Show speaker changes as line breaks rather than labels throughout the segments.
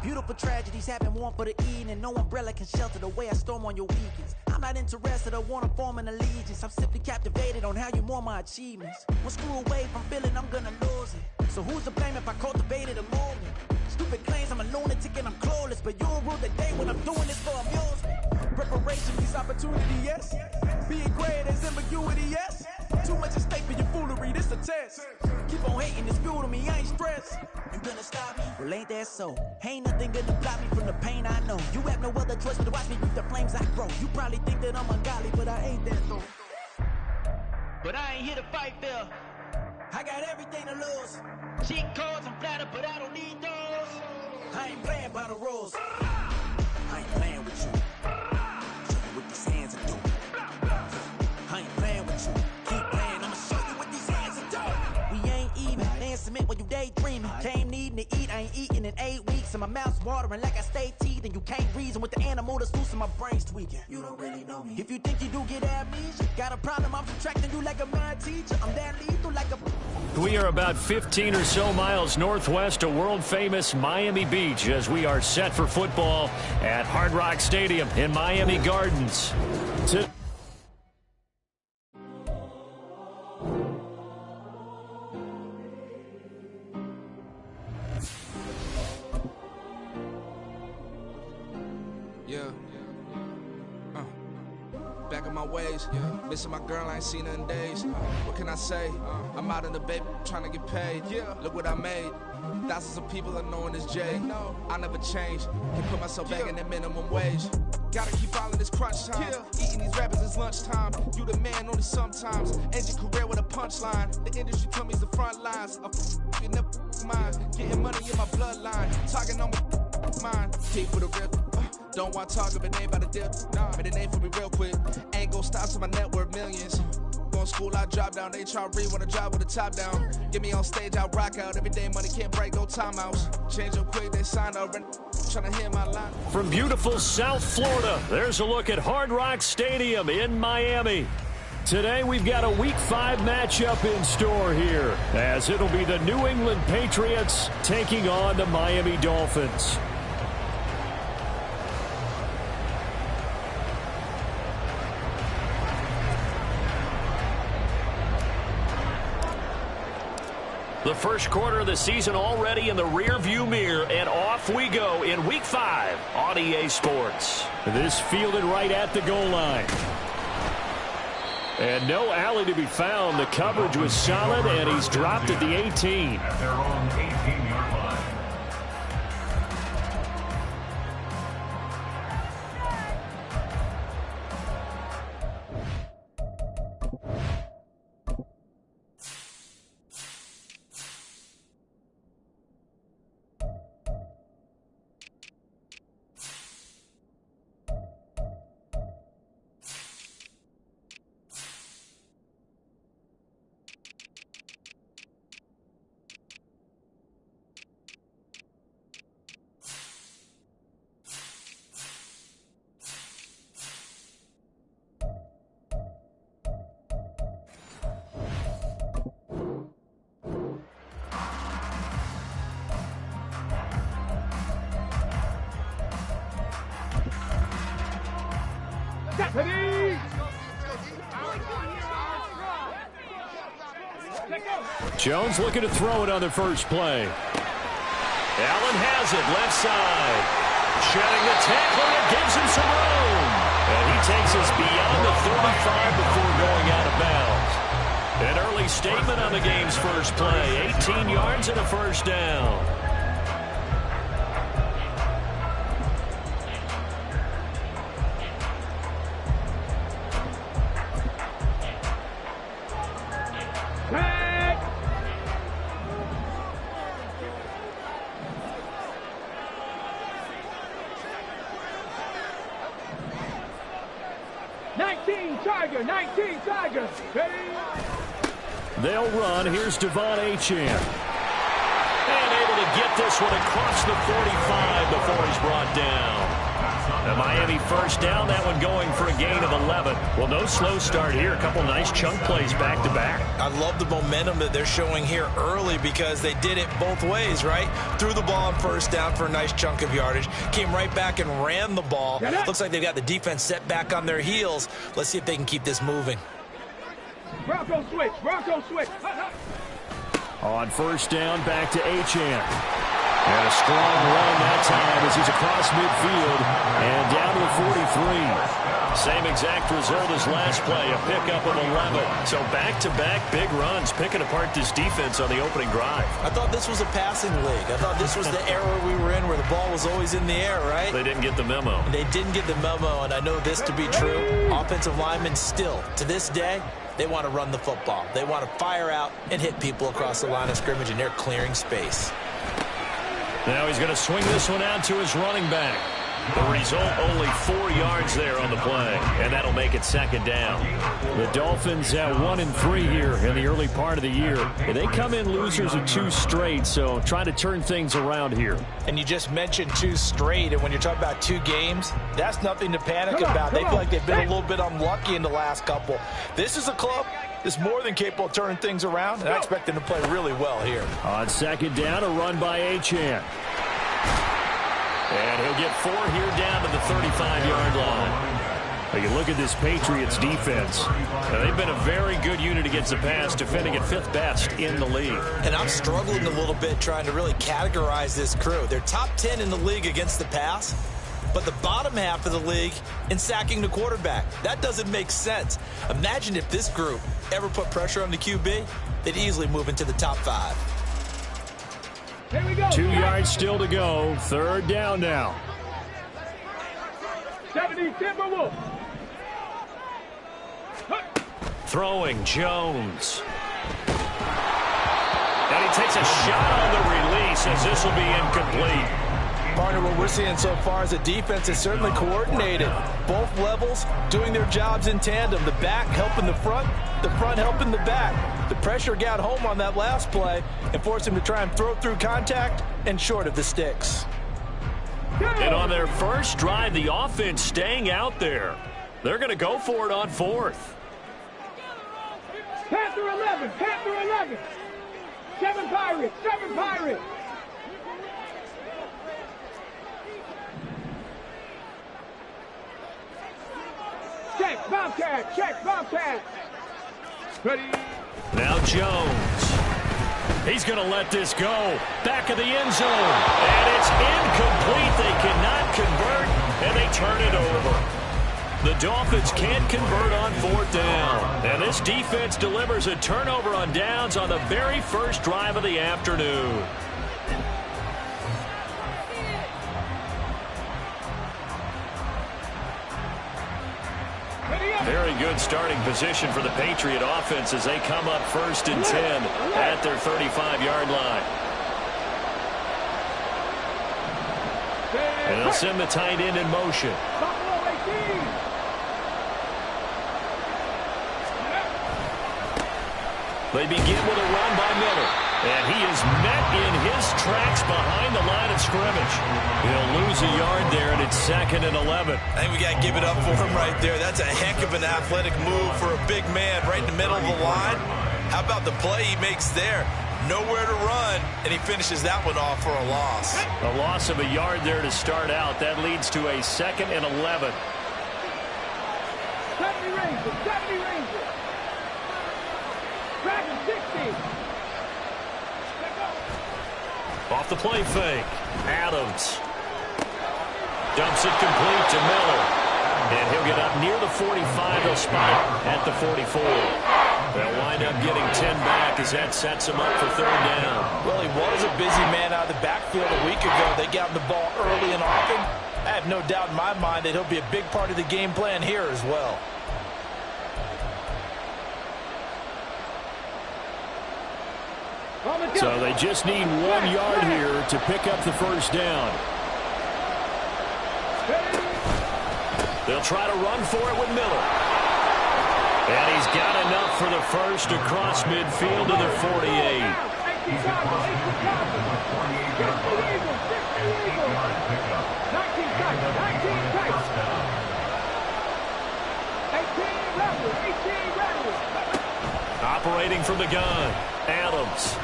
Beautiful tragedies happen, one for the evening. No umbrella can shelter the way I storm on your weekends. I'm not interested or want to form an allegiance. I'm simply captivated on how you mourn my achievements. One screw away from feeling I'm gonna lose it. So who's to blame if I cultivated a movement? Stupid claims I'm a lunatic and I'm clueless, but you'll rule the day when I'm doing this for amusement. Preparation means opportunity, yes. Being great is ambiguity, yes. Too much at stake for your foolery, this a test. Keep on hating, it's fuel to me, I ain't stressed. You gonna stop me? Well, ain't that so? Ain't nothing gonna block me from the pain I know. You have no other choice but to watch me reap the flames I grow. You probably think that I'm ungodly, but I ain't that though. But I ain't here to fight, Phil. I got everything to lose. Cheat codes, I'm flattered, but I don't need those. I ain't playing by the rules. I ain't playing with you. Show you what these hands are doing. I ain't playing with you. Keep playing, I'ma show you what these hands are doing. We ain't even. They submit when you daydreaming. Came needing to eat, I ain't eating in 8 weeks. And my mouth's watering like I stay teeth. And you can't reason with the animal that's loose and my brain's tweaking. You don't really know me. If you think you do get amnesia, got a problem, I'm subtracting you like a mad teacher. I'm that lethal like a...
We are about 15 or so miles northwest of world-famous Miami Beach as we are set for football at Hard Rock Stadium in Miami Gardens.
Back in my ways, missing my girl, I ain't seen her in days. What can I say? I'm out in the baby, trying to get paid. Look what I made. Thousands of people are knowing this Jay. I never change. Can put myself back in that minimum wage. Gotta keep all of this crunch time. Eating these rappers is lunchtime. You the man only sometimes. End your career with a punchline. The industry told me it's the front lines. You never mind. Getting money in my bloodline. Talking on my mind. Keep with a real. Don't want to talk if it ain't about a dip. Made a name for me real quick. Ain't gon' stop till my net worth millions. Going school, I drop down. They try to read when I drive with the top down. Get me on stage, I rock out. Every day money can't break, no timeouts. Change up quick, they sign up. Trying to hear my line.
From beautiful South Florida, there's a look at Hard Rock Stadium in Miami. Today we've got a Week 5 matchup in store here, as it'll be the New England Patriots taking on the Miami Dolphins. The first quarter of the season already in the rear-view mirror, and off we go in Week 5 on EA Sports. This fielded right at the goal line. And no alley to be found. The coverage was solid, and he's dropped at the 18.
At their own 18-yard line.
Jones looking to throw it on the first play. Allen has it, left side. Shedding the tackle, and gives him some room. And he takes us beyond the 35 before going out of bounds. An early statement on the game's first play. 18 yards and a first down. They'll run. Here's Devon Achane. And able to get this one across the 45 before he's brought down. The Miami first down, that one going for a gain of 11. Well, no slow start here. A couple nice chunk plays back-to-back.
I love the momentum that they're showing here early because they did it both ways, right? Threw the ball on first down for a nice chunk of yardage. Came right back and ran the ball. Looks like they've got the defense set back on their heels. Let's see if they can keep this moving.
Bronco switch. Bronco switch.
On first down, back to Achane. And a strong run that time as he's across midfield and down to the 43. Same exact result as last play, a pickup of 11. So back-to-back big runs, picking apart this defense on the opening drive.
I thought this was a passing league. I thought this was the era we were in where the ball was always in the air, right?
They didn't get the memo.
They didn't get the memo, and I know this to be true. Offensive linemen still, to this day, they want to run the football. They want to fire out and hit people across the line of scrimmage, and they're clearing space.
Now he's going to swing this one out to his running back. The result, only 4 yards there on the play, and that'll make it second down. The Dolphins at 1-3 here in the early part of the year. They come in losers of 2 straight, so trying to turn things around here.
And you just mentioned 2 straight, and when you're talking about 2 games, that's nothing to panic about. They feel like they've been a little bit unlucky in the last couple. This is a club that's more than capable of turning things around, and I expect them to play really well here.
On second down, a run by Achane. And he'll get 4 here down to the 35-yard line. Now you look at this Patriots defense. Now they've been a very good unit against the pass, defending at 5th best in the league.
And I'm struggling a little bit trying to really categorize this crew. They're top 10 in the league against the pass, but the bottom half of the league in sacking the quarterback. That doesn't make sense. Imagine if this group ever put pressure on the QB, they'd easily move into the top 5.
Here we go.
2 yards still to go. Third down now.
70 Timberwolves.
Throwing Jones. And he takes a shot on the release as this will be incomplete.
Partner, what we're seeing so far is a defense is certainly coordinated. Both levels doing their jobs in tandem. The back helping the front helping the back. The pressure got home on that last play and forced him to try and throw through contact and short of the sticks.
And on their first drive, the offense staying out there. They're going to go for it on 4th.
Panther 11. Panther 11. 7 Pirates. 7 Pirates. Check, Bobcat, check, Bobcat. Ready.
Now Jones. He's going to let this go. Back of the end zone. And it's incomplete. They cannot convert, and they turn it over. The Dolphins can't convert on 4th down. And this defense delivers a turnover on downs on the very first drive of the afternoon. Very good starting position for the Patriot offense as they come up 1st and 10 at their 35-yard line. And they'll send the tight end in motion. They begin with a run by Miller. And he is met in his tracks behind the line of scrimmage. He'll lose a yard there, and it's 2nd and 11.
I think we got to give it up for him right there. That's a heck of an athletic move for a big man right in the middle of the line. How about the play he makes there? Nowhere to run, and he finishes that one off for a loss.
A loss of a yard there to start out. That leads to a 2nd and 11.
70 Rangers. 70 Rangers. Dragon 60.
Off the play fake. Adams dumps it complete to Miller. And he'll get up near the 45. He'll spot at the 44. They'll wind up getting 10 back as that sets him up for 3rd down.
Well, he was a busy man out of the backfield a week ago. They got him the ball early and often. I have no doubt in my mind that he'll be a big part of the game plan here as well.
So they just need 1 yard here to pick up the first down. They'll try to run for it with Miller. And he's got enough for the first across midfield to the 48. Operating from the gun, Adams.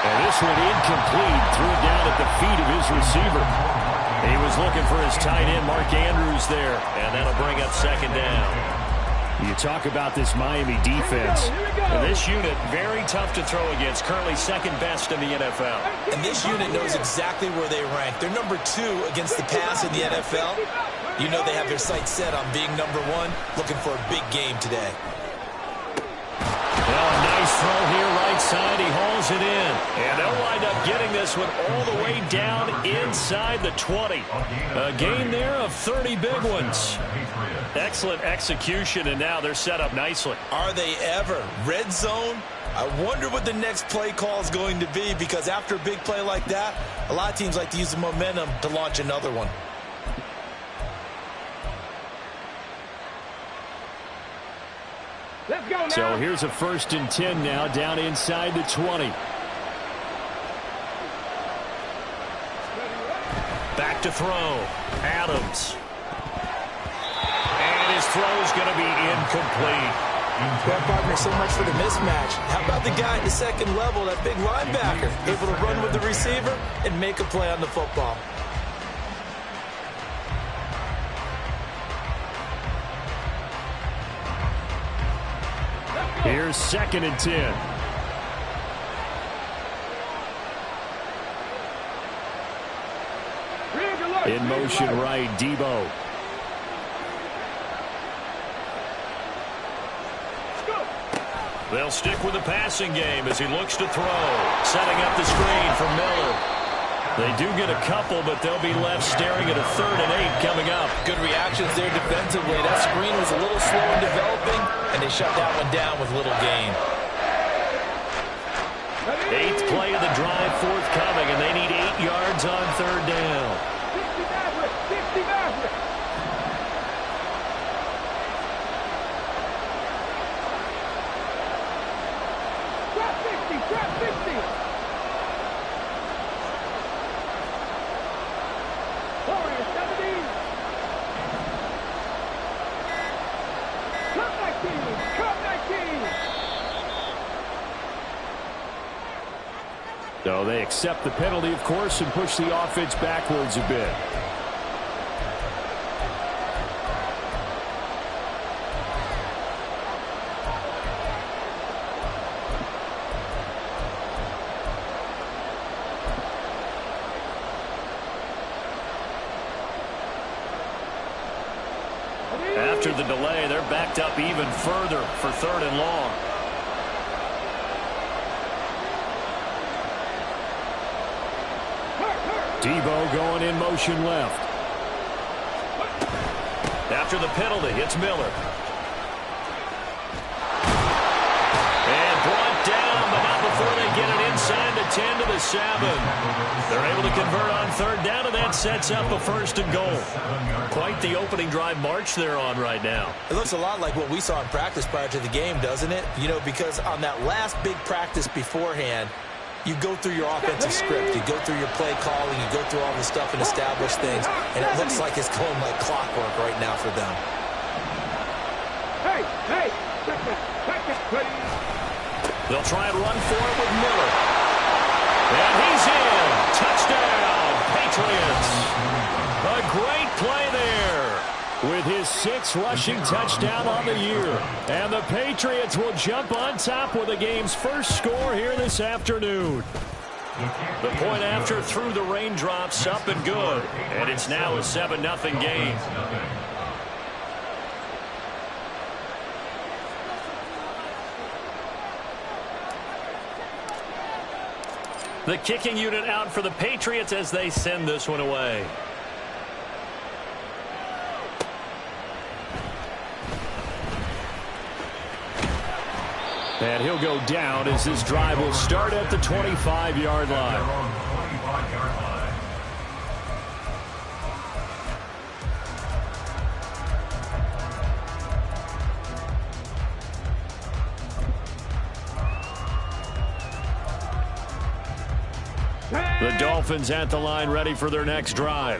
And this one incomplete. Threw it down at the feet of his receiver. He was looking for his tight end, Mark Andrews, there. And that'll bring up second down. You talk about this Miami defense. And this unit, very tough to throw against. Currently second best in the NFL.
And this unit knows exactly where they rank. They're number 2 against the pass in the NFL. You know they have their sights set on being number 1, looking for a big game today.
Well, a nice throw here, right side. He hauls it in. And they'll wind up getting this one all the way down inside the 20. A gain there of 30 big ones. Excellent execution, and now they're set up nicely.
Are they ever? Red zone? I wonder what the next play call is going to be, because after a big play like that, a lot of teams like to use the momentum to launch another one.
Let's go now.
So here's a 1st and 10 now, down inside the 20. Back to throw. Adams. And his throw's going to be incomplete.
Well, partner, so much for the mismatch. How about the guy at the second level, that big linebacker, able to run with the receiver and make a play on the football?
Here's 2nd and 10. In motion right, Debo. They'll stick with the passing game as he looks to throw. Setting up the screen for Miller. They do get a couple, but they'll be left staring at a 3rd and 8 coming up.
Good reactions there defensively. That screen was a little slow in developing, and they shut that one down with little gain.
8th play of the drive forthcoming, and they need 8 yards on 3rd down.
60 Maverick. Trap 60. Warrior 70. Cup 19.
So they accept the penalty, of course, and push the offense backwards a bit. After the delay, they're backed up even further for 3rd and long. Debo going in motion left. After the penalty, it's Miller. And brought down, but not before they get it inside the 10 to the 7. They're able to convert on 3rd down, and that sets up a 1st and goal. Quite the opening drive march they're on right now.
It looks a lot like what we saw in practice prior to the game, doesn't it? You know, because on that last big practice beforehand, you go through your offensive script, you go through your play calling, you go through all this stuff and establish things, and it looks like it's going like clockwork right now for them.
Hey, check that.
They'll try and run for it with Miller. And he's in. Touchdown, Patriots. A great play there with his 6th rushing touchdown on the year. And the Patriots will jump on top with the game's first score here this afternoon. The point after through the raindrops, up and good. And it's now a 7-0 game. The kicking unit out for the Patriots as they send this one away. And he'll go down as this drive will start at the 25-yard line. Dolphins at the line ready for their next drive.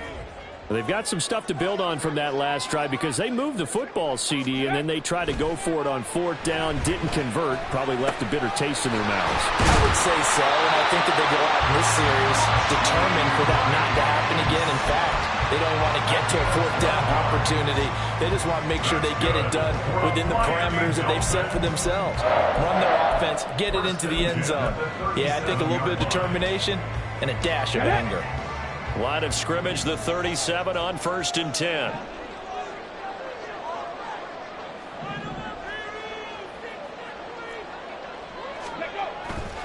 They've got some stuff to build on from that last drive because they moved the football, CD, and then they tried to go for it on 4th down, didn't convert, probably left a bitter taste in their mouths.
I would say so, and I think that they go out in this series determined for that not to happen again. In fact, they don't want to get to a 4th down opportunity. They just want to make sure they get it done within the parameters that they've set for themselves. Run their offense, get it into the end zone. Yeah, I think a little bit of determination and a dash of anger.
Line of scrimmage, the 37 on 1st and 10.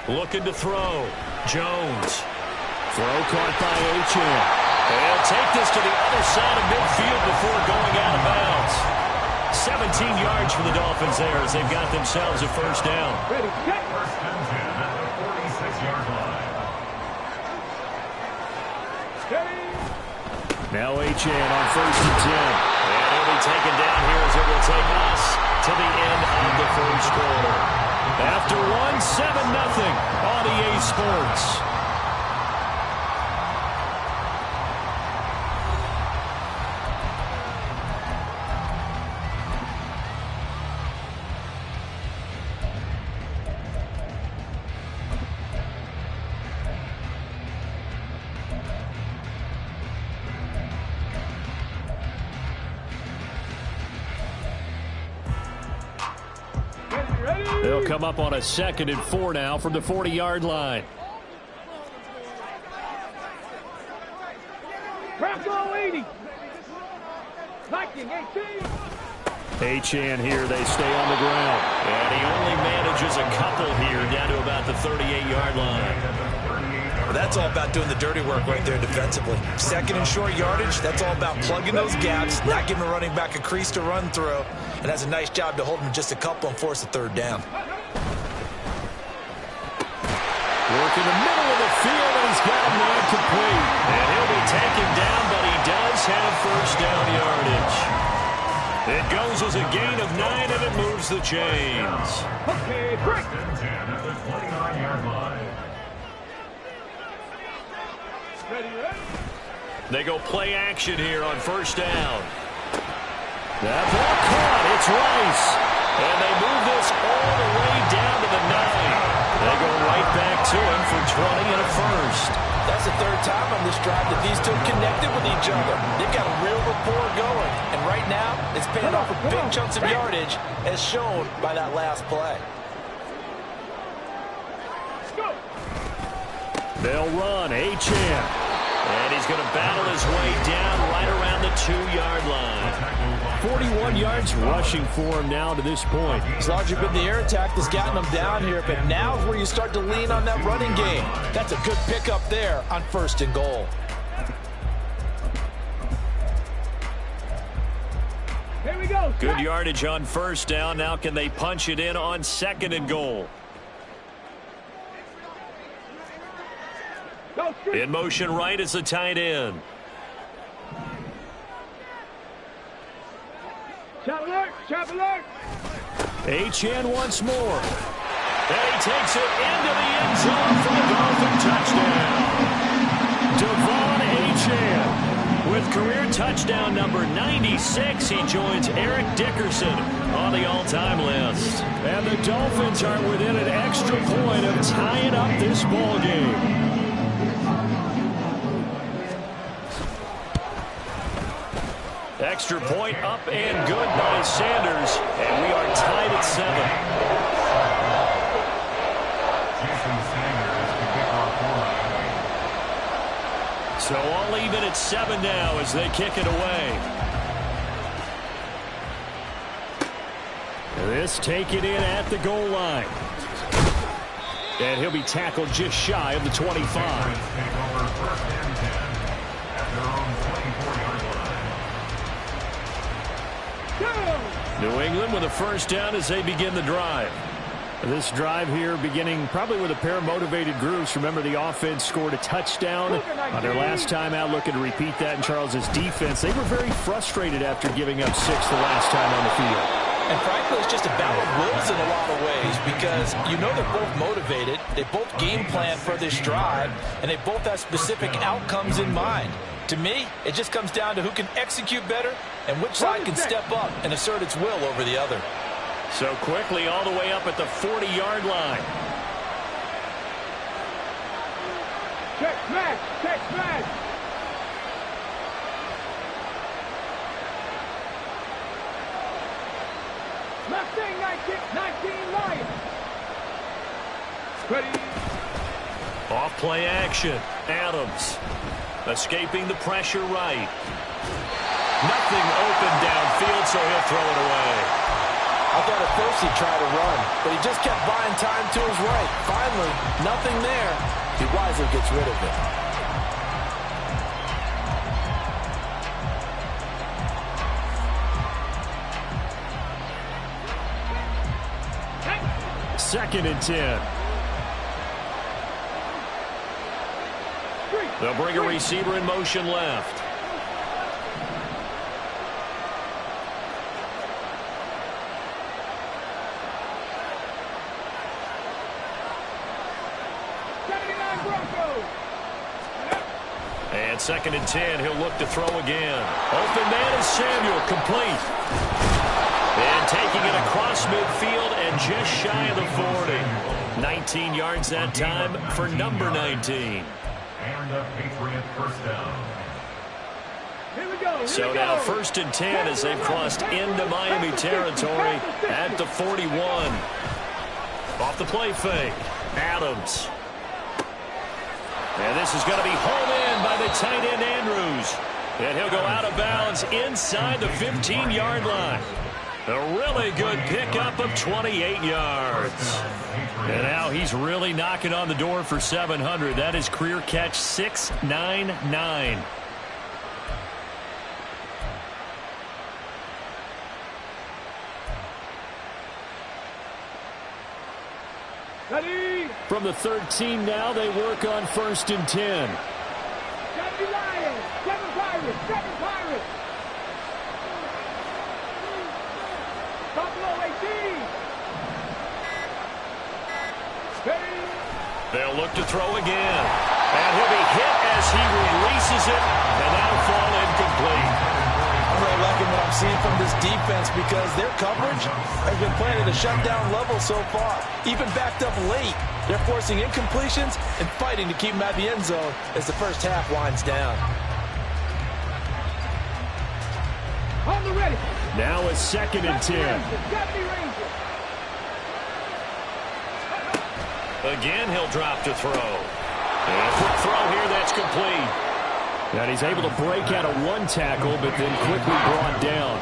Looking to throw. Jones. Throw caught by Achane. They'll take this to the other side of midfield before going out of bounds. 17 yards for the Dolphins there as they've got themselves a 1st down.
Ready, set.
1st and 10 at the 46-yard line.
Now Achane on 1st and 10. And he'll be taken down here as it will take us to the end of the 1st quarter. After 7-0 on EA Sports. They'll come up on a 2nd and 4 now from the 40-yard line.
Bravo 80. Viking 18.
Achane here, they stay on the ground. And he only manages a couple here down to about the 38-yard line.
Well, that's all about doing the dirty work right there defensively. 2nd and short yardage, that's all about plugging those gaps, not giving a running back a crease to run through. And that's a nice job to hold him just a couple and force a 3rd down.
Work in the middle of the field, and he's got him there complete. And he'll be taken down, but he does have 1st down yardage. It goes as a gain of 9, and it moves the chains.
Okay, break.
1st and 10 at the 29-yard line.
Ready, ready.
They go play action here on 1st down. That ball caught. It's Rice. And they move this all the way down to the 9. They go right back to him for 20 and a 1st.
That's the 3rd time on this drive that these two connected with each other. They've got a real rapport going. And right now, it's paying off with big chunks of yardage, as shown by that last play.
Go.
They'll run. Achane. And he's going to battle his way down right around the 2-yard line. 41 yards rushing for him now to this point.
It's largely been the air attack that's gotten him down here, but now is where you start to lean on that running game. That's a good pickup there on 1st and goal.
Here we go.
Good yardage on 1st down. Now can they punch it in on 2nd and goal?
Go, straight.
In motion right is the tight end.
Chop alert, chop alert.
Achane once more. And he takes it into the end zone for the Dolphin touchdown. Devon Achane with career touchdown number 96. He joins Eric Dickerson on the all-time list. And the Dolphins are within an extra point of tying up this ball game. Extra point up and good by Sanders, and we are tied at 7. So all even at 7 now as they kick it away. This taken in at the goal line. And he'll be tackled just shy of the 25. New England with a 1st down as they begin the drive. This drive here beginning probably with a pair of motivated groups. Remember, the offense scored a touchdown on their last time out, looking to repeat that in Charles's defense. They were very frustrated after giving up 6 the last time on the field.
And frankly, it's just a battle of wills in a lot of ways because you know they're both motivated, they both game plan for this drive, and they both have specific outcomes in mind. To me, it just comes down to who can execute better and which side can step up and assert its will over the other.
So quickly all the way up at the 40-yard line.
Check smash! Check smash! Mustang 19 Lions! Ready!
Off-play action. Adams escaping the pressure right. Nothing open downfield, so he'll throw it away.
I thought at first he'd try to run, but he just kept buying time to his right. Finally, nothing there. He wisely gets rid of it.
Second and 10. They'll bring a receiver in motion left. And second and 10, he'll look to throw again. Open man is Samuel, complete. And taking it across midfield and just shy of the 40. 19 yards that time for number 19.
And a Patriot first down.
So now first and 10 as they've crossed into Miami territory at the 41. Off the play fake. Adams. And this is going to be hauled in by the tight end Andrews. And he'll go out of bounds inside the 15-yard line. A really good pickup of 28 yards. And now he's really knocking on the door for 700. That is career catch 699.
Ready?
From the 13 now, they work on first and 10.
70 Lions, 7 Pirates, 7 Pirates. Buffalo 18. Ready?
They'll look to throw again. And he'll be hit as he releases it, and that'll fall incomplete.
I'm really liking what I'm seeing from this defense because their coverage has been playing at a shutdown level so far. Even backed up late, they're forcing incompletions and fighting to keep them at the end zone as the first half winds down.
On the ready.
Now it's second and 10. Again, he'll drop to throw. And a quick throw here that's complete. And he's able to break out of one tackle, but then quickly brought down.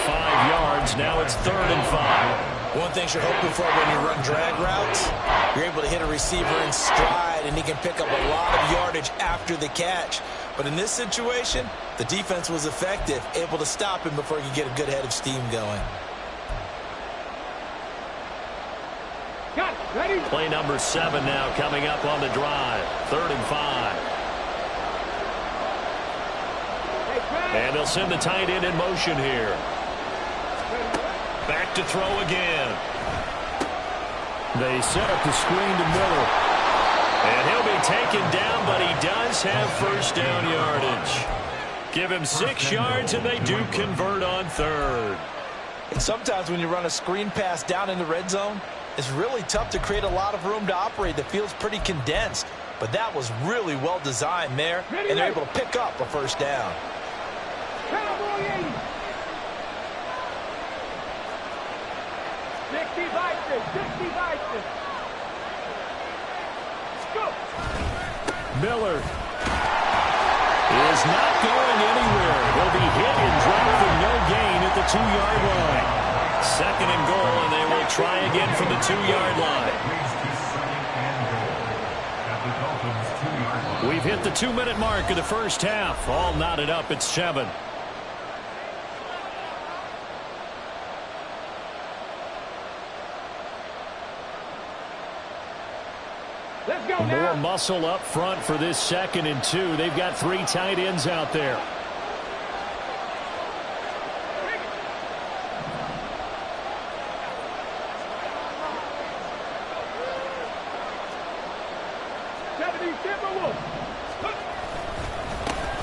5 yards. Now it's third and 5.
One thing you're hoping for when you run drag routes, you're able to hit a receiver in stride, and he can pick up a lot of yardage after the catch. But in this situation, the defense was effective, able to stop him before he could get a good head of steam going.
Got it. Ready?
Play number 7 now coming up on the drive. Third and 5. And they'll send the tight end in motion here. Back to throw again. They set up the screen to Miller. And he'll be taken down, but he does have first down yardage. Give him 6 yards, and they do convert on third.
And sometimes when you run a screen pass down in the red zone, it's really tough to create a lot of room to operate. The field's pretty condensed. But that was really well designed there, and they're able to pick up a first down.
Cowboy 80. 60 Vikings, 60 Vikings. Let's go.
Miller is not going anywhere. He'll be hit and dropped for no gain at the 2-yard line. Second and goal, and they will try again from the 2-yard line. We've hit the 2-minute mark of the first half. All knotted up at 7.
Let's go now.
More muscle up front for this second and 2. They've got 3 tight ends out there.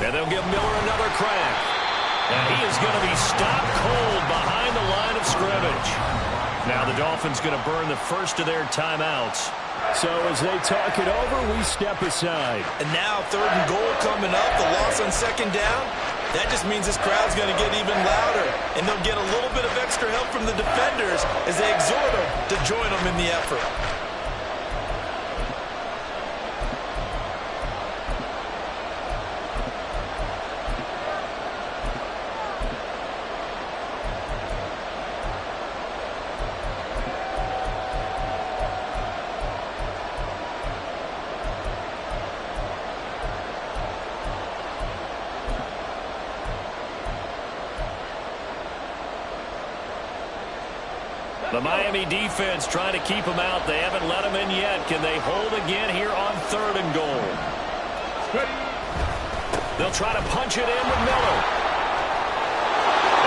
And they'll give Miller another crack. And he is going to be stopped cold behind the line of scrimmage. Now the Dolphins going to burn the first of their timeouts. So as they talk it over, we step aside.
And now 3rd and goal coming up, the loss on 2nd down. That just means this crowd's going to get even louder. And they'll get a little bit of extra help from the defenders as they exhort them to join them in the effort.
The Miami defense trying to keep them out. They haven't let them in yet. Can they hold again here on 3rd and goal? They'll try to punch it in with Miller.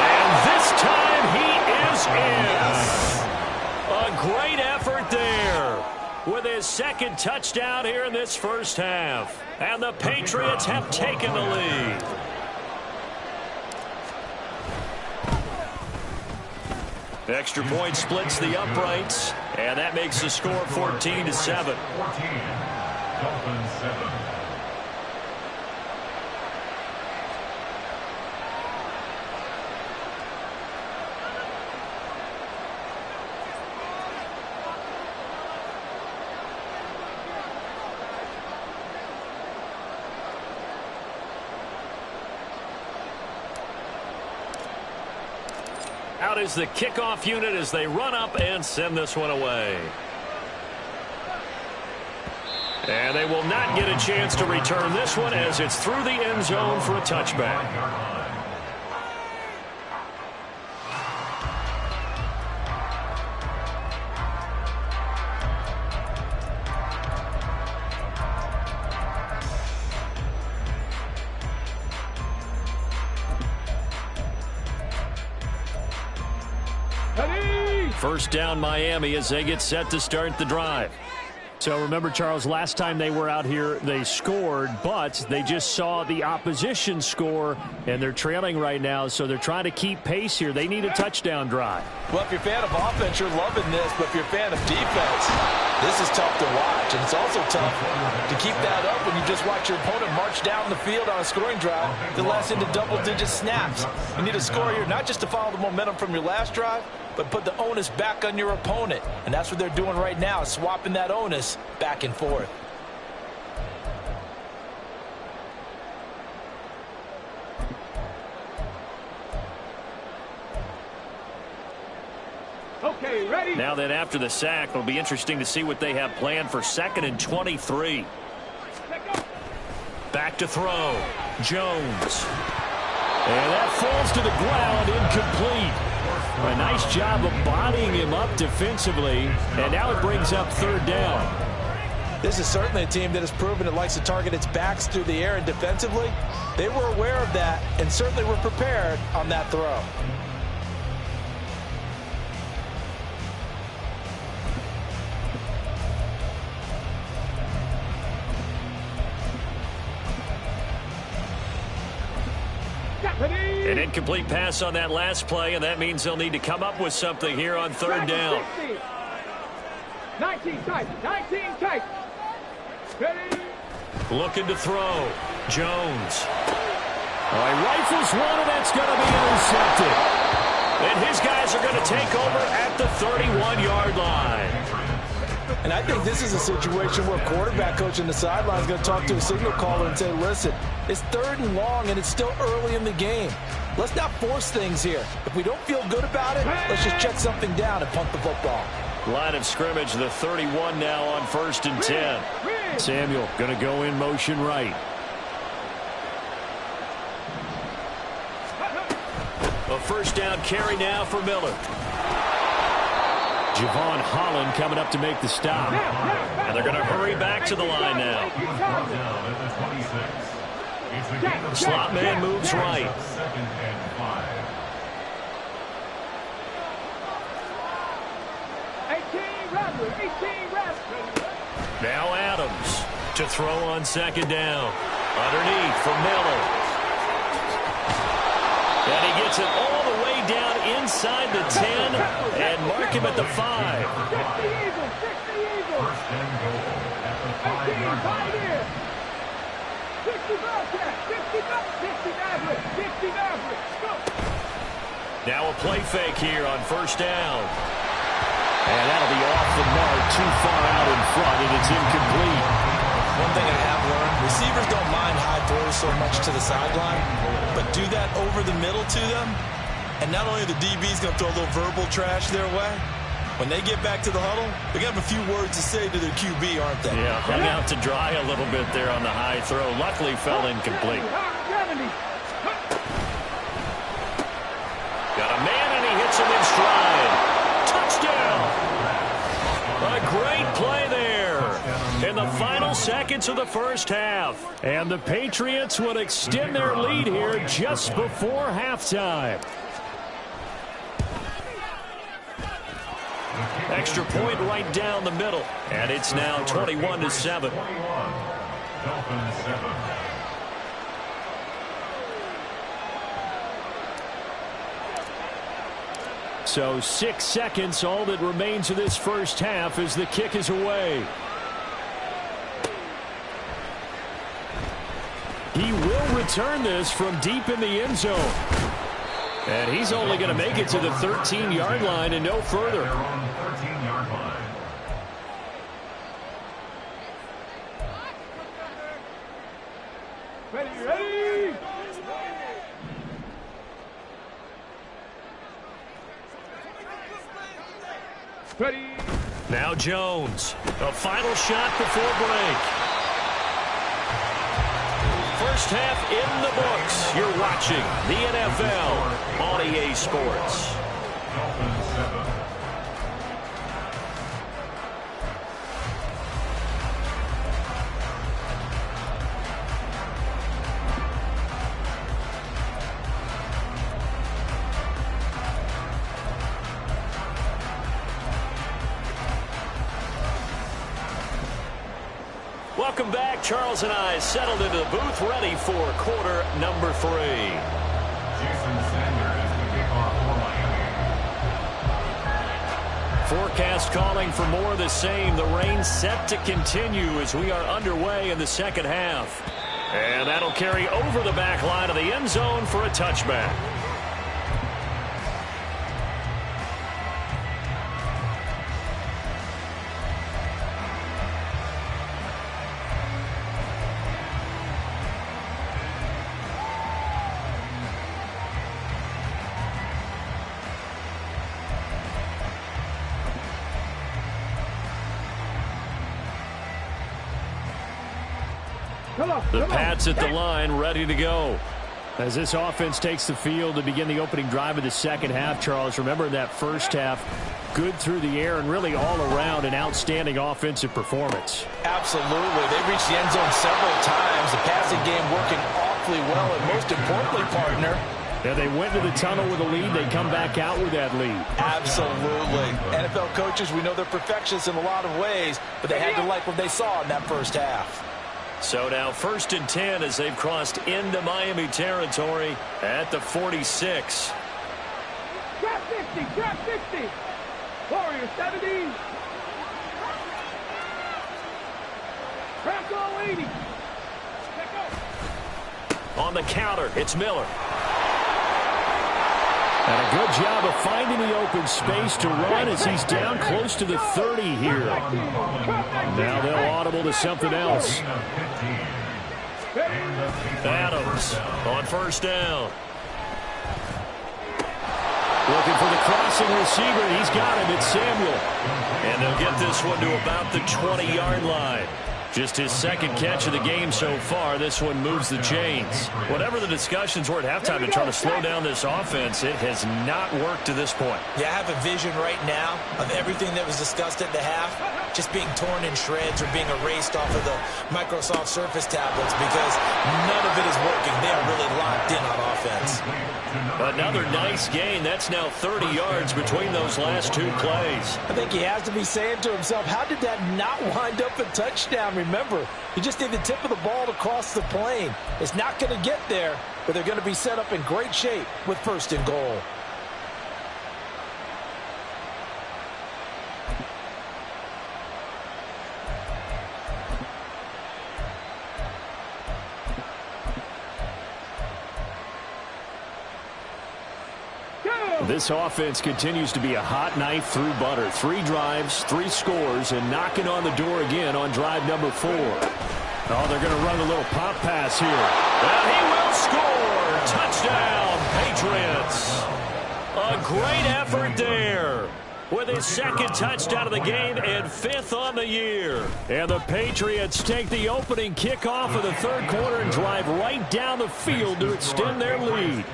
And this time he is in. A great effort there with his 2nd touchdown here in this first half. And the Patriots have taken the lead. Extra point splits the uprights, and that makes the score 14-7.
14. Dolphins 7.
Out is the kickoff unit as they run up and send this one away. And they will not get a chance to return this one as it's through the end zone for a touchback. First down Miami as they get set to start the drive.
So remember, Charles, last time they were out here, they scored, but they just saw the opposition score, and they're trailing right now, so they're trying to keep pace here. They need a touchdown drive.
Well, if you're a fan of offense, you're loving this, but if you're a fan of defense, this is tough to watch, and it's also tough to keep that up when you just watch your opponent march down the field on a scoring drive that lasts into double-digit snaps. You need a score here, not just to follow the momentum from your last drive, but put the onus back on your opponent. And that's what they're doing right now, swapping that onus back and forth.
Okay, ready?
Now that after the sack, it'll be interesting to see what they have planned for 2nd and 23. Back to throw. Jones. And that falls to the ground, incomplete. A nice job of bodying him up defensively, and now it brings up 3rd down.
This is certainly a team that has proven it likes to target its backs through the air, and defensively, they were aware of that and certainly were prepared on that throw.
An incomplete pass on that last play, and that means they'll need to come up with something here on 3rd down.
19 tight, 19 tight. Ready?
Looking to throw. Jones. He rifles one, and that's going to be intercepted. And his guys are going to take over at the 31-yard line.
And I think this is a situation where quarterback coach in the sideline is going to talk to a signal caller and say, listen, it's 3rd and long, and it's still early in the game. Let's not force things here. If we don't feel good about it, let's just check something down and punt the football.
Line of scrimmage, the 31 now on 1st and 10.
Samuel going to go in motion right.
A first down carry now for Miller.
Javon Holland coming up to make the stop.
And they're going to hurry back to the line now. Slot man moves right. Now Adams to throw on 2nd down. Underneath for Miller.
And he gets it all the way down inside the 10 and mark him at the 5.
60 Eagles, 60 Eagles.
First and goal at the 5-yard line.
60 Bobcats, 60 Mavericks, 60 Mavericks. Go.
Now a play fake here on first down. And that'll be off the mark, too far out in front, and it's incomplete.
One thing I have learned, receivers don't mind high throws so much to the sideline, but do that over the middle to them, and not only the DB's going to throw a little verbal trash their way, when they get back to the huddle, they're going to have a few words to say to their QB, aren't they?
Yeah, hung out to dry a little bit there on the high throw. Luckily fell incomplete. Got a man, and he hits him in stride. Touchdown! A great play there in the final seconds of the first half. And the Patriots would extend their lead here just before halftime. Extra point right down the middle. And it's now 21-7.
Dolphins 7.
So 6 seconds, all that remains of this first half as the kick is away. He will return this from deep in the end zone. And he's only going to make it to the 13-yard line and no further.
They're on the 13-yard line.
Ready. Ready.
Now Jones. A final shot before break. First half in the books. You're watching the NFL on EA Sports.
Dolphins 7.
Welcome back. Charles and I settled into the booth, ready for quarter number 3.
Jason Sanders is the kickoff for Miami.
Forecast calling for more of the same. The rain set to continue as we are underway in the second half. And that'll carry over the back line of the end zone for a touchback. The Pats at the line, ready to go. As this offense takes the field to begin the opening drive of the second half, Charles, remember that first half, good through the air and really all around an outstanding offensive performance.
Absolutely. They reached the end zone several times. The passing game working awfully well, and most importantly, partner,
Yeah, they went to the tunnel with a lead. They come back out with that lead.
absolutely. NFL coaches, we know they're perfectionists in a lot of ways, but they had to like what they saw in that first half.
So now 1st and 10 as they've crossed into Miami territory at the 46.
Trap 50, trap 50. Warrior 70. Trap goal 80. Check out.
On the counter, it's Miller. And a good job of finding the open space to run as he's down close to the 30 here. Now they'll audible to something else. Adams on first down. Looking for the crossing receiver. He's got him. It's Samuel. And they'll get this one to about the 20-yard line. Just his second catch of the game so far. This one moves the chains. Whatever the discussions were at halftime to try to slow down this offense, it has not worked to this point.
Yeah, I have a vision right now of everything that was discussed at the half just being torn in shreds or being erased off of the Microsoft Surface tablets because none of it is working. looking. They are really locked in on offense.
Another nice gain. That's now 30 yards between those last two plays.
I think he has to be saying to himself, how did that not wind up a touchdown? Remember, you just need the tip of the ball to cross the plane. It's not going to get there, but they're going to be set up in great shape with 1st and goal.
This offense continues to be a hot knife through butter. 3 drives, 3 scores, and knocking on the door again on drive number 4. Oh, they're going to run a little pop pass here. And he will score. Touchdown, Patriots. A great effort there with his 2nd touchdown of the game and 5th on the year. And the Patriots take the opening kickoff of the 3rd quarter and drive right down the field to extend their lead.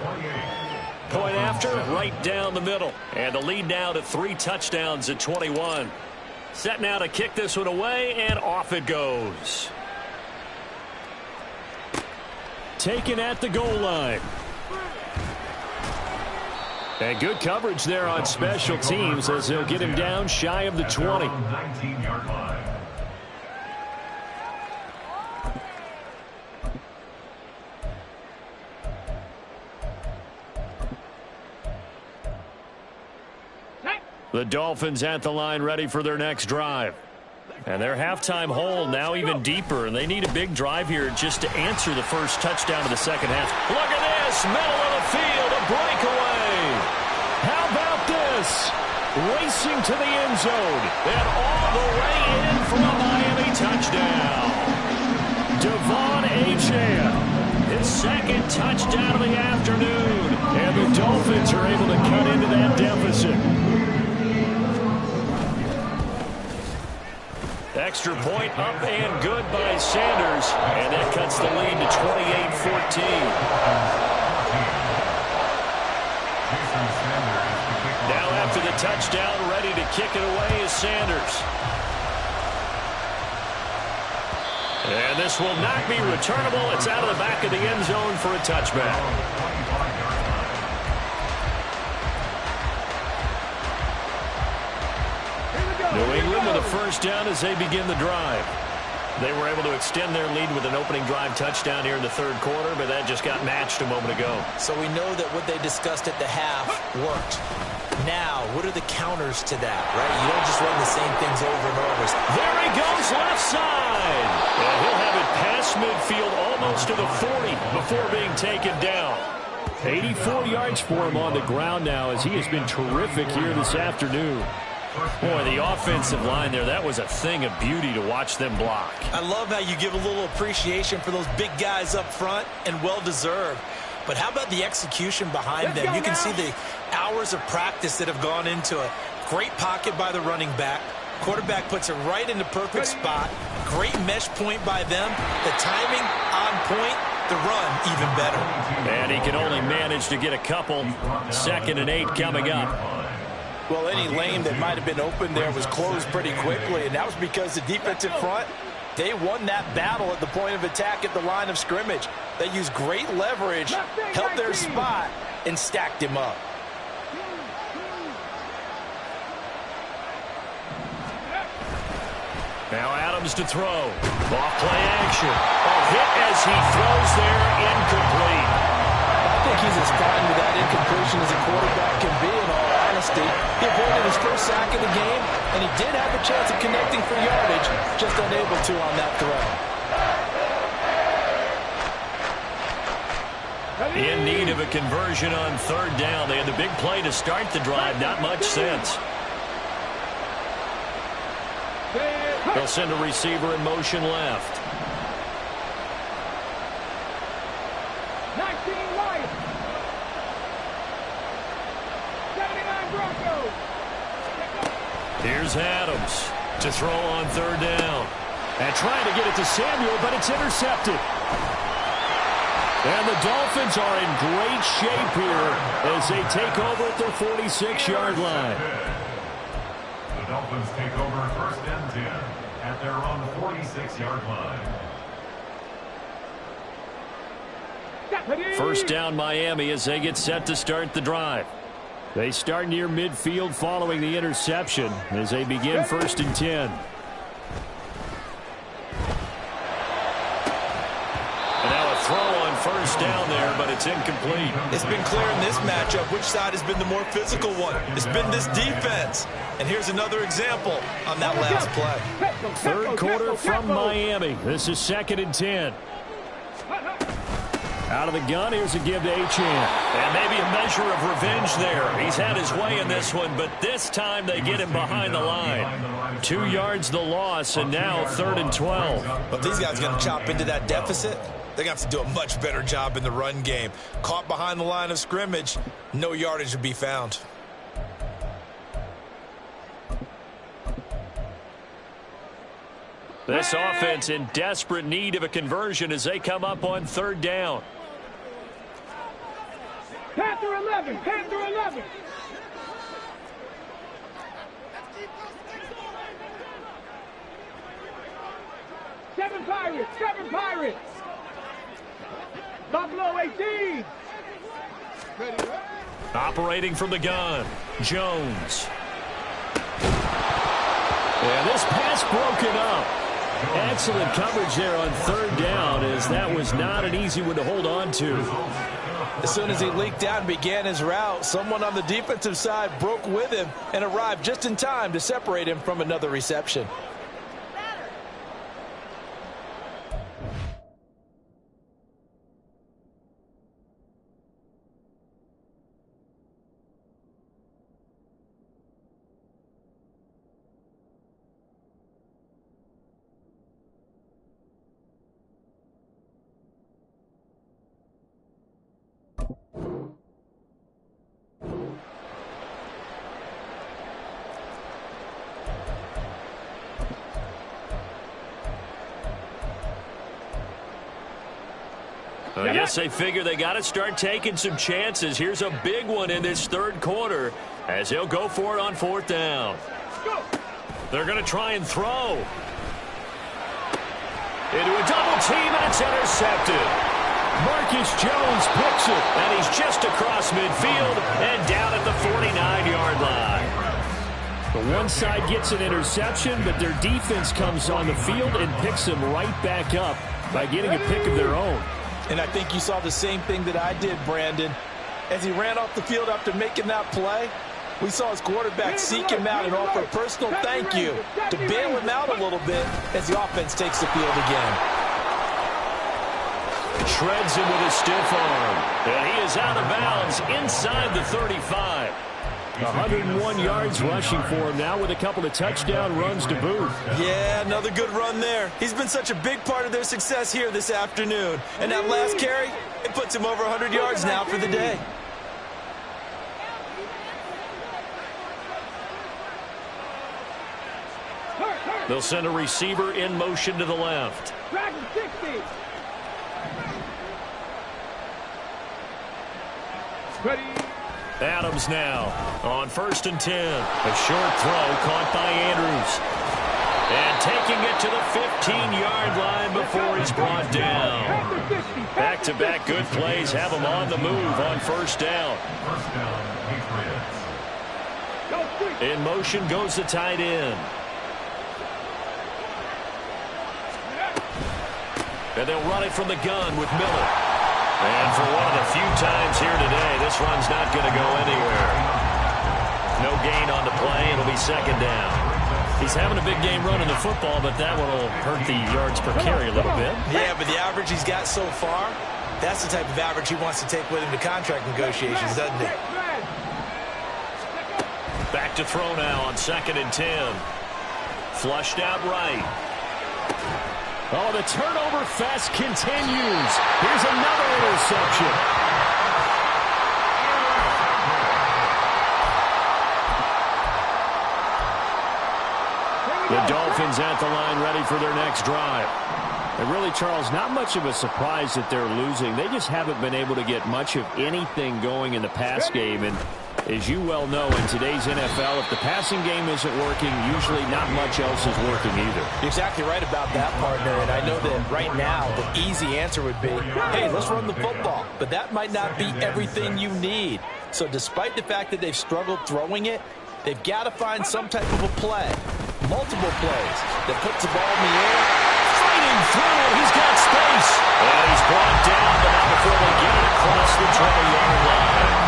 Point after, right down the middle. And the lead now to 3 touchdowns at 21. Set now to kick this one away, and off it goes. Taken at the goal line. And good coverage there on special teams as they'll get him down shy of the 20.
19-yard line.
The Dolphins at the line ready for their next drive. And their halftime hole now even deeper, and they need a big drive here just to answer the first touchdown of the 2nd half. Look at this, middle of the field, a breakaway. How about this? Racing to the end zone, and all the way in for a Miami touchdown. Devon Achane, his 2nd touchdown of the afternoon, and the Dolphins are able to cut into that deficit. Extra point up and good by Sanders, and that cuts the lead to 28-14. Now after the touchdown, ready to kick it away is Sanders. And this will not be returnable. It's out of the back of the end zone for a touchback. New England with a 1st down as they begin the drive. They were able to extend their lead with an opening drive touchdown here in the 3rd quarter, but that just got matched a moment ago.
So we know that what they discussed at the half worked. Now, what are the counters to that, right? You don't just run the same things over and over.
There he goes, left side. And he'll have it past midfield almost to the 40 before being taken down. 84 yards for him on the ground now as he has been terrific here this afternoon. Boy, the offensive line there, that was a thing of beauty to watch them block.
I love how you give a little appreciation for those big guys up front, and well-deserved. But how about the execution behind them? You can see the hours of practice that have gone into it. Great pocket by the running back. Quarterback puts it right in the perfect spot. Great mesh point by them. The timing on point. The run even better.
And he can only manage to get a couple. 2nd and 8 coming up.
Well, any lane that might have been open there was closed pretty quickly, and that was because the defensive front, they won that battle at the point of attack at the line of scrimmage. They used great leverage, held their spot, and stacked him up.
Now Adams to throw. Off play action. A hit as he throws there, incomplete.
I think he's as frightened with that incompletion as a quarterback can be, in all honesty. He avoided his 1st sack of the game, and he did have a chance of connecting for yardage, just unable to on that throw.
In need of a conversion on 3rd down. They had the big play to start the drive. Not much sense. They'll send a receiver in motion left.
19 Lions. 79 Broncos.
Here's Adams to throw on 3rd down. And trying to get it to Samuel, but it's intercepted. And the Dolphins are in great shape here as they take over at their 46-yard line.
The Dolphins take over 1st and 10 at their own 46-yard line.
First down Miami as they get set to start the drive. They start near midfield following the interception as they begin 1st and 10. And now a throw on 1st down there, but it's incomplete.
It's been clear in this matchup which side has been the more physical one. It's been this defense. And here's another example on that last play.
3rd quarter from Miami. This is 2nd and 10. Out of the gun, here's a give to Achane. And maybe a measure of revenge there. He's had his way in this one, but this time they get him behind the line. 2 yards the loss, and now 3rd and 12.
But these guys are going to chop into that deficit. They're going to have to do a much better job in the run game. Caught behind the line of scrimmage, no yardage to be found.
This offense in desperate need of a conversion as they come up on 3rd down.
Panther 11, Panther 11. Seven Pirates. Buffalo 18.
Operating from the gun, Jones. And this pass broken up. Excellent coverage there on 3rd down, as that was not an easy one to hold on to.
As soon as he leaked out and began his route, someone on the defensive side broke with him and arrived just in time to separate him from another reception.
I guess they figure they got to start taking some chances. Here's a big one in this 3rd quarter as he'll go for it on 4th down. They're going to try and throw. Into a double team, and it's intercepted. Marcus Jones picks it, and he's just across midfield and down at the 49-yard line. The one side gets an interception, but their defense comes on the field and picks them right back up by getting a pick of their own.
And I think you saw the same thing that I did, Brandon. As he ran off the field after making that play, we saw his quarterback seek him out and offer a personal thank you to bail him out a little bit as the offense takes the field again.
Shreds him with a stiff arm. And he is out of bounds inside the 35. 101 yards rushing for him now with a couple of touchdown runs to boot.
Yeah, another good run there. He's been such a big part of their success here this afternoon. And that last carry, it puts him over 100 yards now for the day.
They'll send a receiver in motion to the left.
Dragon 60. Ready.
Adams now on 1st and 10. A short throw caught by Andrews. And taking it to the 15-yard line before he's brought down. Back-to-back good plays have him on the move on 1st down. In motion goes the tight end. And they'll run it from the gun with Miller. And for one of the few times here today, this run's not going to go anywhere. No gain on the play. It'll be 2nd down. He's having a big game running the football, but that one will hurt the yards per carry a little bit.
Yeah, but the average he's got so far, that's the type of average he wants to take with him to contract negotiations, doesn't he?
Back to throw now on 2nd and 10. Flushed out right. Oh, the turnover fest continues. Here's another interception. The Dolphins at the line ready for their next drive. And really, Charles, not much of a surprise that they're losing. They just haven't been able to get much of anything going in the pass game. And as you well know, in today's NFL, if the passing game isn't working, usually not much else is working either.
You're exactly right about that, partner. And I know that right now the easy answer would be, hey, let's run the football. But that might not be everything you need. So despite the fact that they've struggled throwing it, they've got to find some type of a play, multiple plays, that puts the ball in the air.
Fighting through it, he's got space. And he's brought down, but not before they get it across the 20-yard line.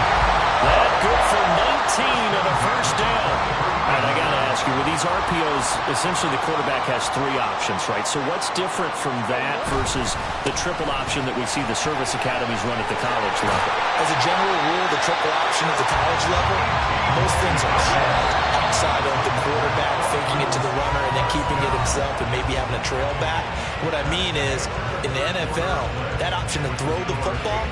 That good for 19 and a first down. And I got to ask you, with these RPOs, essentially the quarterback has 3 options, right? So what's different from that versus the triple option that we see the service academies run at the college level?
As a general rule, the triple option at the college level, most things are called outside of the quarterback faking it to the runner and then keeping it himself and maybe having a trail back. What I mean is, in the NFL, that option to throw the football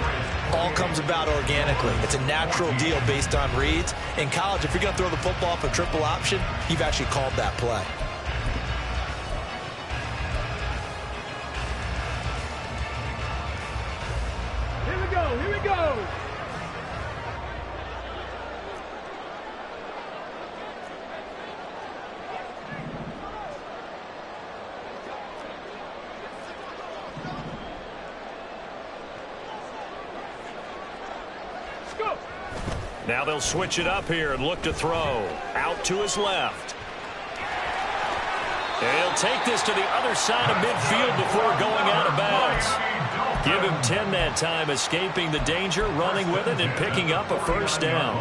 all comes about organically. It's a natural deal based on reads. In college, if you're going to throw the football for triple option, you've actually called that play.
Here we go, here we go.
Now they'll switch it up here and look to throw. Out to his left. And he'll take this to the other side of midfield before going out of bounds. Give him 10 that time, escaping the danger, running with it, and picking up a first down.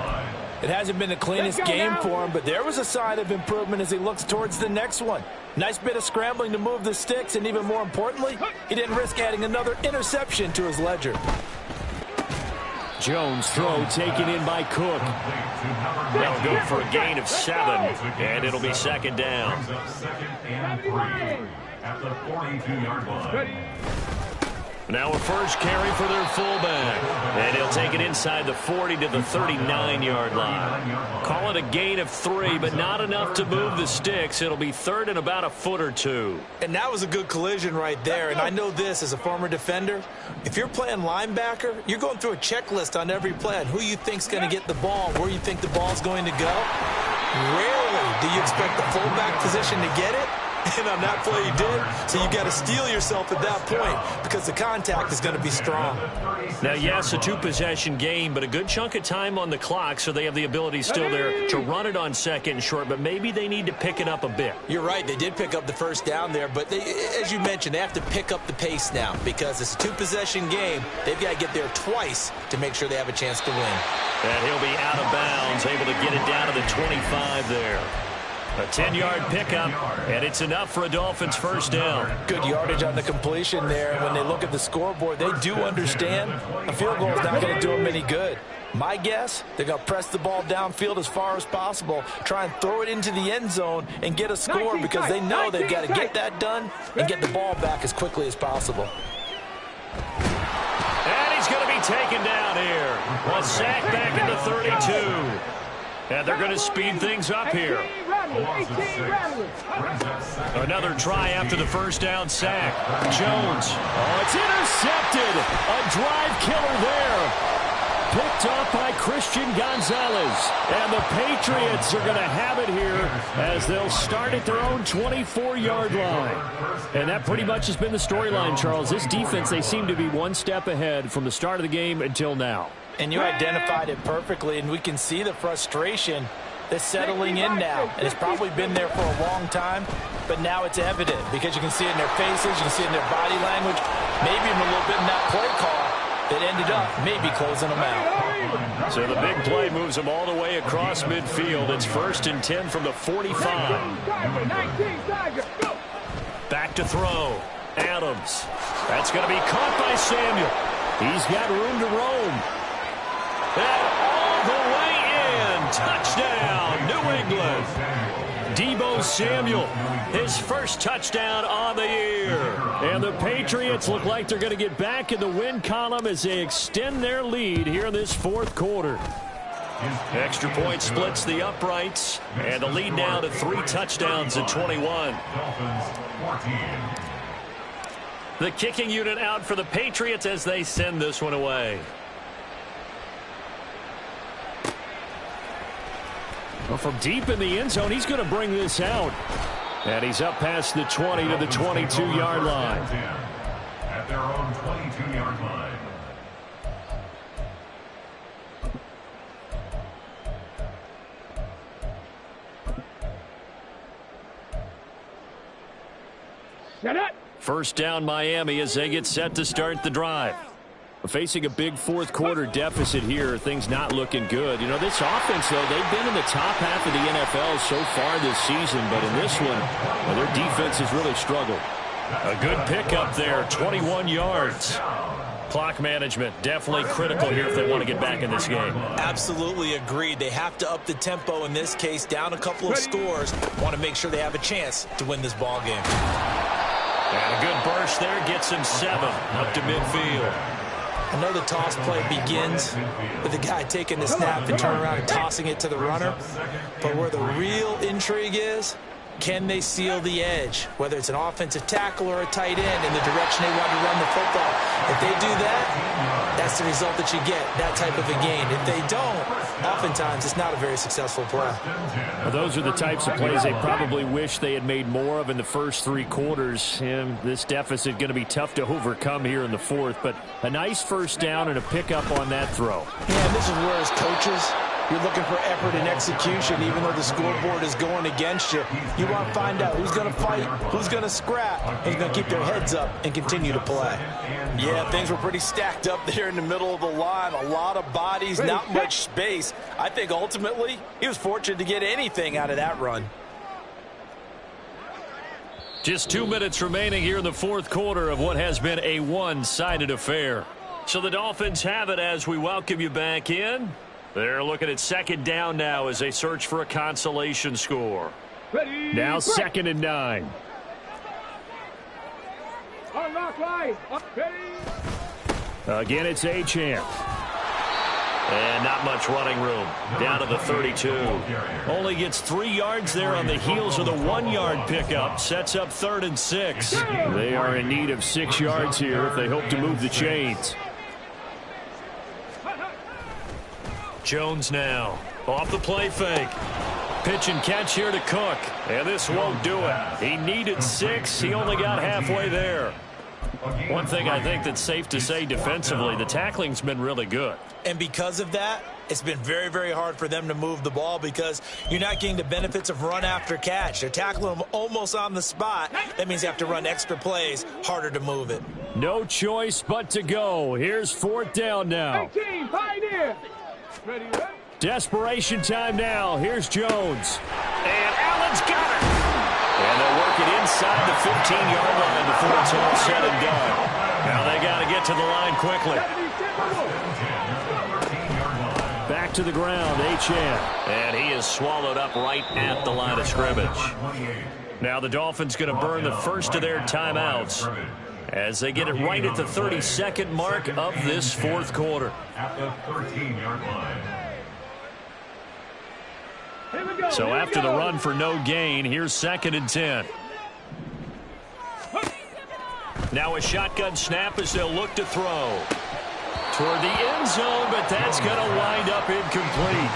It hasn't been the cleanest game for him, but there was a sign of improvement as he looks towards the next one. Nice bit of scrambling to move the sticks, and even more importantly, he didn't risk adding another interception to his ledger.
Jones throw taken in by Cook. They'll go for a gain of 7, and it'll be second down.
Second and 3 at the 42-yard line.
Now a first carry for their fullback. And he'll take it inside the 40 to the 39-yard line. Call it a gain of 3, but not enough to move the sticks. It'll be third and about a foot or 2.
And that was a good collision right there. And I know this as a former defender. If you're playing linebacker, you're going through a checklist on every play on who you think's going to get the ball, where you think the ball's going to go. Rarely do you expect the fullback position to get it. And on that play he did, so you got to steel yourself at that point because the contact is going to be strong.
Now, yes, a 2-possession game, but a good chunk of time on the clock, so they have the ability still there to run it on second and short, but maybe they need to pick it up a bit.
You're right, they did pick up the first down there, but they, as you mentioned, they have to pick up the pace now because it's a 2-possession game. They've got to get there twice to make sure they have a chance to win.
And he'll be out of bounds, able to get it down to the 25 there. A 10-yard pickup, and it's enough for a Dolphins first down.
Good yardage on the completion there. When they look at the scoreboard, they do understand a field goal is not going to do them any good. My guess, they're going to press the ball downfield as far as possible, try and throw it into the end zone and get a score because they know they've got to get that done and get the ball back as quickly as possible.
And he's going to be taken down here. A sack back into 32. And they're going to speed things up here. Another try after the first down sack. Jones. Oh, it's intercepted. A drive killer there. Picked off by Christian Gonzalez. And the Patriots are going to have it here as they'll start at their own 24-yard line. And that pretty much has been the storyline, Charles. This defense, they seem to be one step ahead from the start of the game until now.
And you identified it perfectly, and we can see the frustration that's settling in now. And it's probably been there for a long time, but now it's evident because you can see it in their faces, you can see it in their body language, maybe even a little bit in that play call that ended up maybe closing them out.
So the big play moves them all the way across midfield. It's 1st and 10 from the 45. Back to throw. Adams. That's going to be caught by Samuel. He's got room to roam. And all the way in. Touchdown, New England. Deebo Samuel, his first touchdown on the year. And the Patriots look like they're going to get back in the win column as they extend their lead here in this fourth quarter. Extra point splits the uprights, and the lead now to 3 touchdowns at 21. The kicking unit out for the Patriots as they send this one away. Well, from deep in the end zone, he's going to bring this out. And he's up past the 20 to the 22-yard line.
At their own 22-yard line.
Shut up.
First down, Miami, as they get set to start the drive. Facing a big fourth quarter deficit here, things not looking good. You know, this offense, though, they've been in the top half of the NFL so far this season, but in this one, well, their defense has really struggled. A good pickup there, 21 yards. Clock management definitely critical here if they want to get back in this game.
Absolutely agreed. They have to up the tempo in this case, down a couple of scores. Want to make sure they have a chance to win this ball game.
And a good burst there gets him 7 up to midfield.
I know the toss play begins with the guy taking the snap and turning around and tossing it to the runner. But where the real intrigue is, can they seal the edge? Whether it's an offensive tackle or a tight end in the direction they want to run the football. If they do that, that's the result that you get, that type of a gain. If they don't, oftentimes it's not a very successful play.
Well, those are the types of plays they probably wish they had made more of in the first 3 quarters. And this deficit going to be tough to overcome here in the fourth. But a nice first down and a pickup on that throw.
Yeah, and this is where as coaches, you're looking for effort and execution, even though the scoreboard is going against you. You want to find out who's going to fight, who's going to scrap, who's going to keep their heads up and continue to play. Yeah, things were pretty stacked up there in the middle of the line. A lot of bodies, not much space. I think ultimately he was fortunate to get anything out of that run.
Just 2 minutes remaining here in the fourth quarter of what has been a one-sided affair. So the Dolphins have it as we welcome you back in. They're looking at second down now as they search for a consolation score.
Ready.
Now 2nd and 9.
Unlock line. Ready.
Again, it's Achane. And not much running room. Down to the 32. Only gets 3 yards there on the heels of the 1-yard pickup. Sets up 3rd and 6. They are in need of 6 yards here if they hope to move the chains. Jones now off the play fake. Pitch and catch here to Cook. And this won't do it. He needed 6. He only got halfway there. One thing I think that's safe to say defensively, the tackling's been really good.
And because of that, it's been very, very hard for them to move the ball because you're not getting the benefits of run after catch. They're tackling them almost on the spot. That means you have to run extra plays, harder to move it.
No choice but to go. Here's 4th down now.
18, pioneer. Ready, ready.
Desperation time now. Here's Jones. And Allen's got it. And they'll work it inside the 15-yard line before it's all said and done. Now they got to get to the line quickly. Back to the ground, Achane. And he is swallowed up right at the line of scrimmage. Now the Dolphins going to burn the first of their timeouts as they get it right at the 32nd mark of this fourth quarter.
At the 13-yard line.
So after the run for no gain, here's 2nd and 10. Now a shotgun snap as they'll look to throw. Toward the end zone, but that's going to wind up incomplete.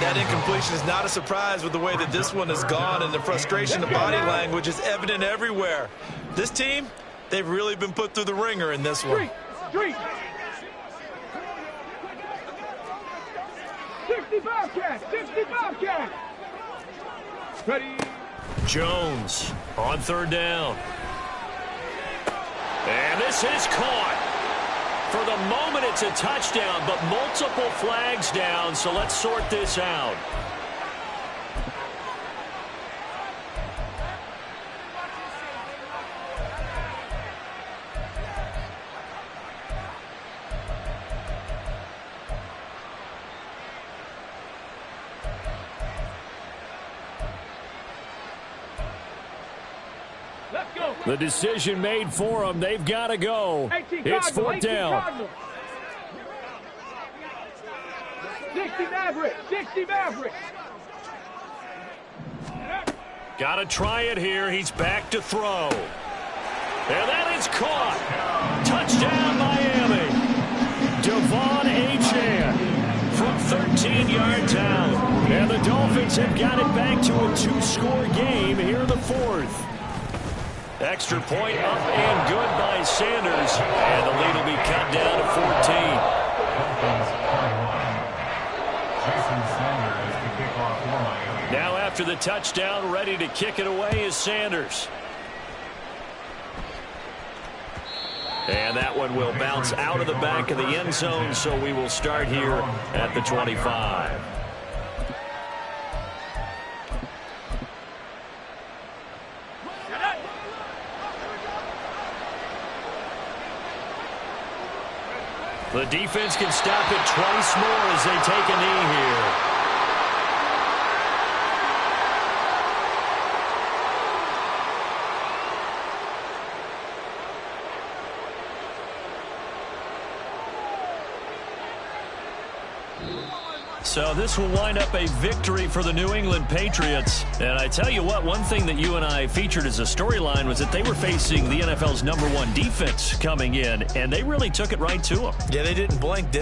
That incompletion is not a surprise with the way that this one has gone, and the frustration of body language is evident everywhere. This team, they've really been put through the ringer in this one.
65 catch, 65 catch. Ready.
Jones on 3rd down. And this is caught. For the moment, it's a touchdown, but multiple flags down, so let's sort this out. The decision made for them. They've got to go. It's 4th down.
60 Maverick. 60 Maverick.
Got to try it here. He's back to throw. And that is caught. Touchdown, Miami. Devon Achane from 14-yard down. And the Dolphins have got it back to a 2-score game here in the fourth. Extra point up and good by Sanders. And the lead will be cut down to 14. Now after the touchdown, ready to kick it away is Sanders. And that one will bounce out of the back of the end zone, so we will start here at the 25. The defense can stop it twice more as they take a knee here. So this will wind up a victory for the New England Patriots. And I tell you what, one thing that you and I featured as a storyline was that they were facing the NFL's #1 defense coming in, and they really took it right to them.
Yeah, they didn't blink, did